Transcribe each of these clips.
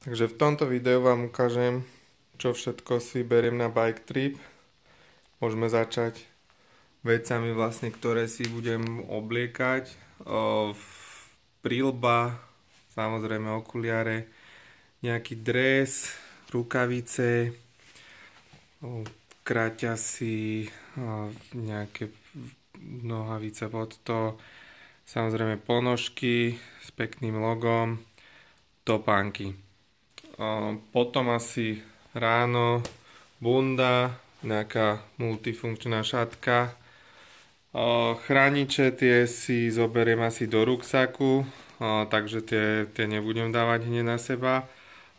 Takže v tomto videu vám ukážem, čo všetko si beriem na bike trip. Môžeme začať vecami vlastne, ktoré si budem obliekať. Príľba, samozrejme okuliare, nejaký dres, rukavice, kraťasy, nejaké nohavice pod to, samozrejme ponožky s pekným logom, topánky. Potom asi ráno bunda, nejaká multifunkčná šatka. Chrániče tie si zoberiem asi do ruksaku, takže tie nebudem dávať hneď na seba.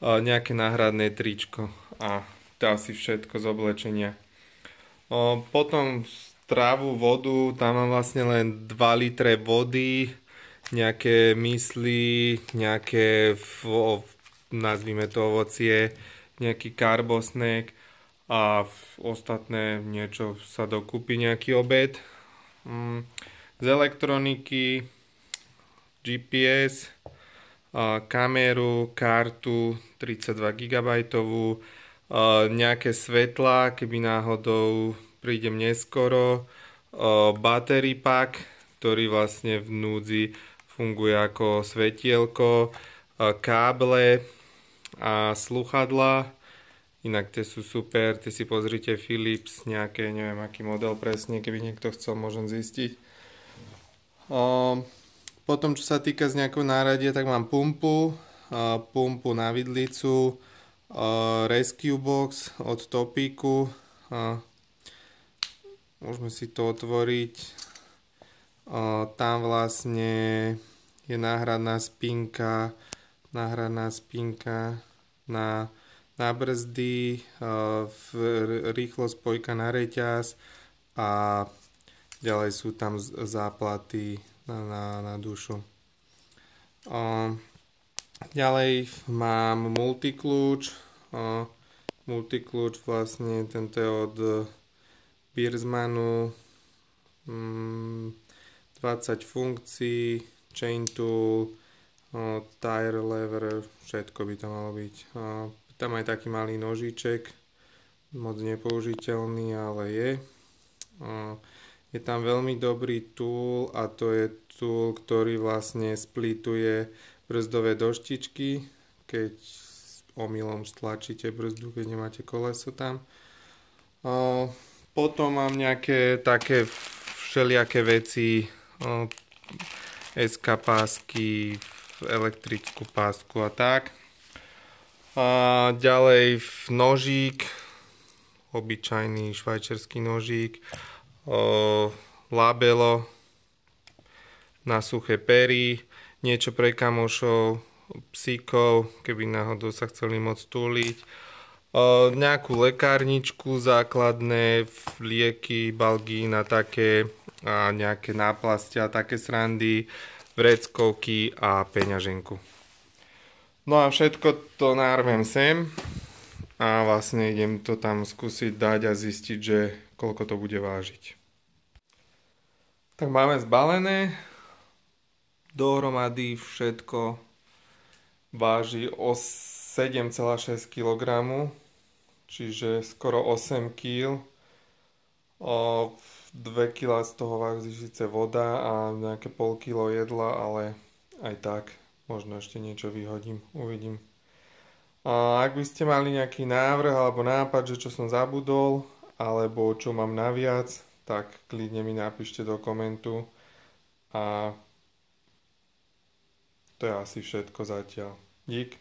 Nejaké náhradné tričko a to asi všetko z oblečenia. Potom strávu, vodu, tam mám vlastne len 2 litre vody, nejaké mysli, nejaké nazvime to ovocie, nejaký karbosnek a ostatné niečo sa dokúpi, nejaký obed. Z elektroniky GPS, kameru, kartu 32 GB, nejaké svetlá, keby náhodou prídem neskoro, battery pack, ktorý vlastne v núdzi funguje ako svetielko, káble a sluchadlá, inak tie sú super, tie si pozrite Philips, nejaké, neviem aký model presne, keby niekto chcel, môžem zistiť. Potom čo sa týka z nejakého náradia, tak mám pumpu na vidlicu, rescue box od Topíku, môžeme si to otvoriť, tam vlastne je náhradná spinka na brzdy, rýchlo spojka na reťaz a ďalej sú tam záplaty na dušu. Ďalej mám multikľúč. Multikľúč vlastne tento je od Birsmanu. 20 funkcií, chain tool, tire lever, všetko by to malo byť. Tam aj taký malý nožíček, moc nepoužiteľný, ale je. Je tam veľmi dobrý tool a to je tool, ktorý vlastne splituje brzdové doštičky, keď omylom stlačíte brzdu, keď nemáte koleso tam. Potom mám nejaké také všelijaké veci, SK pásky, elektrickú pásku a tak. A ďalej nožík, obyčajný švajčiarsky nožík, labelo na suché pery, niečo pre kamošov, psíkov, keby náhodou sa chceli moc túliť, nejakú lekárničku, základné lieky, balgín a také, a nejaké náplastia, také srandy, vreckovky a peňaženku. No a všetko to nárvem sem a vlastne idem to tam skúsiť dať a zistiť, že koľko to bude vážiť. Tak máme zbalené, dohromady všetko váži o 7,6 kg, čiže skoro 8 kg. 2 kg z toho váži síce voda a nejaké pol kilo jedla, ale aj tak možno ešte niečo vyhodím, uvidím. A ak by ste mali nejaký návrh alebo nápad, že čo som zabudol, alebo čo mám naviac, tak kľudne mi napíšte do komentu. A to je asi všetko zatiaľ. Dík.